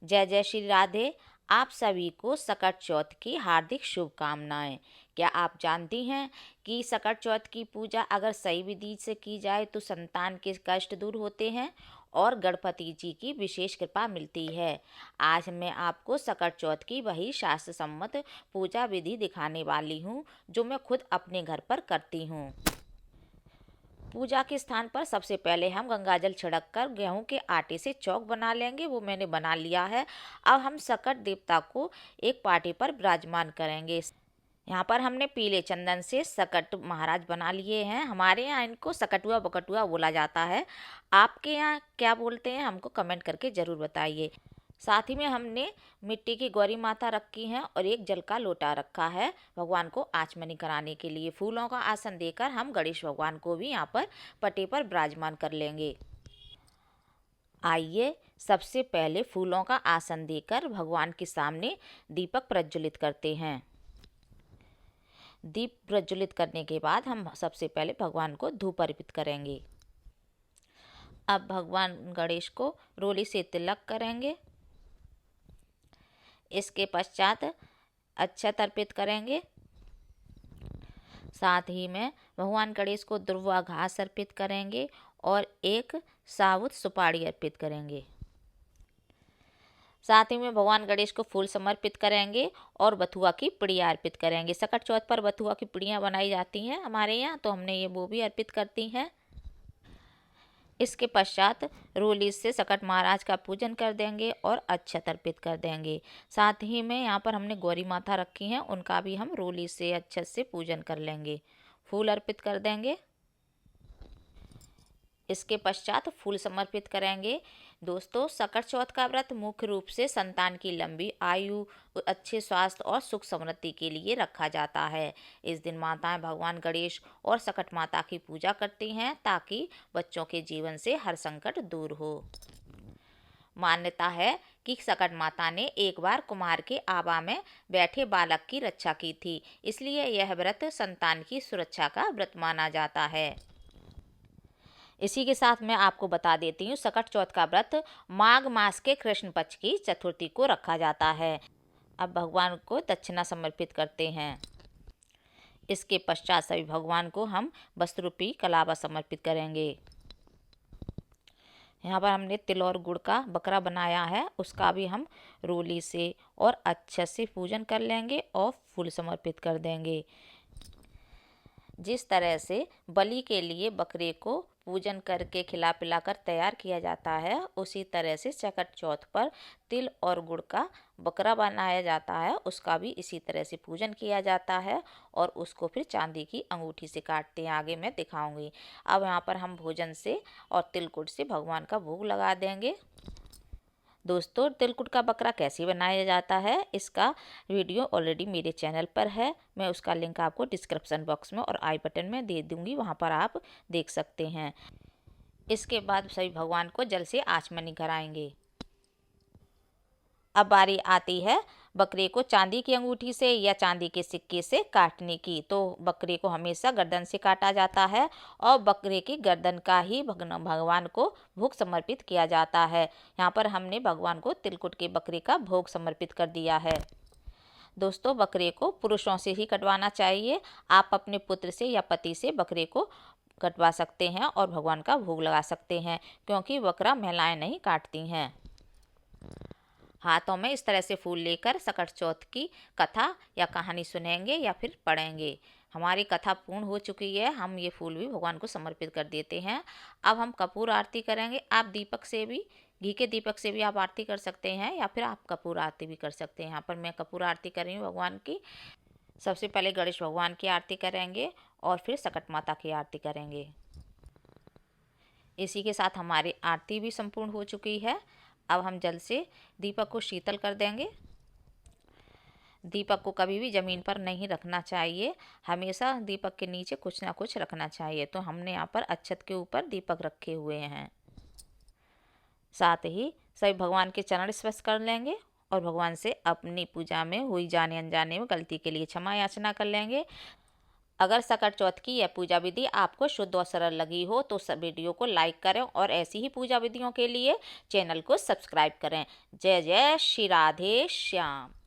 जय जय श्री राधे। आप सभी को सकट चौथ की हार्दिक शुभकामनाएं। क्या आप जानती हैं कि सकट चौथ की पूजा अगर सही विधि से की जाए तो संतान के कष्ट दूर होते हैं और गणपति जी की विशेष कृपा मिलती है। आज मैं आपको सकट चौथ की वही शास्त्र सम्मत पूजा विधि दिखाने वाली हूँ जो मैं खुद अपने घर पर करती हूँ। पूजा के स्थान पर सबसे पहले हम गंगाजल छिड़क कर गेहूं के आटे से चौक बना लेंगे। वो मैंने बना लिया है। अब हम सकट देवता को एक पाटे पर विराजमान करेंगे। यहाँ पर हमने पीले चंदन से सकट महाराज बना लिए हैं। हमारे यहाँ इनको सकटुआ बकटुआ बोला जाता है। आपके यहाँ क्या बोलते हैं हमको कमेंट करके ज़रूर बताइए। साथ ही में हमने मिट्टी की गौरी माता रखी है और एक जल का लोटा रखा है भगवान को आचमनी कराने के लिए। फूलों का आसन देकर हम गणेश भगवान को भी यहाँ पर पटे पर विराजमान कर लेंगे। आइए सबसे पहले फूलों का आसन देकर भगवान के सामने दीपक प्रज्वलित करते हैं। दीप प्रज्वलित करने के बाद हम सबसे पहले भगवान को धूप अर्पित करेंगे। अब भगवान गणेश को रोली से तिलक करेंगे। इसके पश्चात अक्षत अर्पित करेंगे। साथ ही में भगवान गणेश को दुर्वा घास अर्पित करेंगे और एक साबुत सुपारी अर्पित करेंगे। साथ ही में भगवान गणेश को फूल समर्पित करेंगे और बथुआ की पिड़िया अर्पित करेंगे। सकट चौथ पर बथुआ की पिड़ियाँ बनाई जाती हैं हमारे यहाँ, तो हमने ये वो भी अर्पित करती हैं। इसके पश्चात रोली से सकट महाराज का पूजन कर देंगे और अक्षत अर्पित कर देंगे। साथ ही में यहाँ पर हमने गौरी माता रखी हैं, उनका भी हम रोली से अक्षत से पूजन कर लेंगे। फूल अर्पित कर देंगे। इसके पश्चात फूल समर्पित करेंगे। दोस्तों, सकट चौथ का व्रत मुख्य रूप से संतान की लंबी आयु, अच्छे स्वास्थ्य और सुख समृद्धि के लिए रखा जाता है। इस दिन माताएं भगवान गणेश और सकट माता की पूजा करती हैं ताकि बच्चों के जीवन से हर संकट दूर हो। मान्यता है कि सकट माता ने एक बार कुम्हार के आवा में बैठे बालक की रक्षा की थी, इसलिए यह व्रत संतान की सुरक्षा का व्रत माना जाता है। इसी के साथ मैं आपको बता देती हूँ, सकट चौथ का व्रत माघ मास के कृष्ण पक्ष की चतुर्थी को रखा जाता है। अब भगवान को दक्षिणा समर्पित करते हैं। इसके पश्चात सभी भगवान को हम वस्त्र रूपी कलावा समर्पित करेंगे। यहाँ पर हमने तिल और गुड़ का बकरा बनाया है, उसका भी हम रोली से और अच्छे से पूजन कर लेंगे और फूल समर्पित कर देंगे। जिस तरह से बलि के लिए बकरे को पूजन करके खिला पिलाकर तैयार किया जाता है, उसी तरह से सकट चौथ पर तिल और गुड़ का बकरा बनाया जाता है, उसका भी इसी तरह से पूजन किया जाता है और उसको फिर चांदी की अंगूठी से काटते हैं। आगे मैं दिखाऊंगी। अब यहाँ पर हम भोजन से और तिलकुट से भगवान का भोग लगा देंगे। दोस्तों, तिलकुट का बकरा कैसे बनाया जाता है, इसका वीडियो ऑलरेडी मेरे चैनल पर है। मैं उसका लिंक आपको डिस्क्रिप्शन बॉक्स में और आई बटन में दे दूंगी, वहां पर आप देख सकते हैं। इसके बाद सभी भगवान को जल से आचमनी कराएंगे। अब बारी आती है बकरे को चांदी की अंगूठी से या चांदी के सिक्के से काटने की। तो बकरे को हमेशा गर्दन से काटा जाता है और बकरे की गर्दन का ही भगवान को भोग समर्पित किया जाता है। यहाँ पर हमने भगवान को तिलकुट के बकरे का भोग समर्पित कर दिया है। दोस्तों, बकरे को पुरुषों से ही कटवाना चाहिए। आप अपने पुत्र से या पति से बकरे को कटवा सकते हैं और भगवान का भोग लगा सकते हैं, क्योंकि बकरा महिलाएं नहीं काटती हैं। हाथों में इस तरह से फूल लेकर सकट चौथ की कथा या कहानी सुनेंगे या फिर पढ़ेंगे। हमारी कथा पूर्ण हो चुकी है। हम ये फूल भी भगवान को समर्पित कर देते हैं। अब हम कपूर आरती करेंगे। आप दीपक से भी, घी के दीपक से भी आप आरती कर सकते हैं या फिर आप कपूर आरती भी कर सकते हैं। यहाँ पर मैं कपूर आरती कर रही हूँ भगवान की। सबसे पहले गणेश भगवान की आरती करेंगे और फिर सकट माता की आरती करेंगे। इसी के साथ हमारी आरती भी संपूर्ण हो चुकी है। अब हम जल से दीपक को शीतल कर देंगे। दीपक को कभी भी ज़मीन पर नहीं रखना चाहिए, हमेशा दीपक के नीचे कुछ ना कुछ रखना चाहिए। तो हमने यहाँ पर अक्षत के ऊपर दीपक रखे हुए हैं। साथ ही सभी भगवान के चरण स्पर्श कर लेंगे और भगवान से अपनी पूजा में हुई जाने अनजाने में गलती के लिए क्षमा याचना कर लेंगे। अगर सकट चौथ की यह पूजा विधि आपको शुद्ध और सरल लगी हो तो वीडियो को लाइक करें और ऐसी ही पूजा विधियों के लिए चैनल को सब्सक्राइब करें। जय जय श्री राधे श्याम।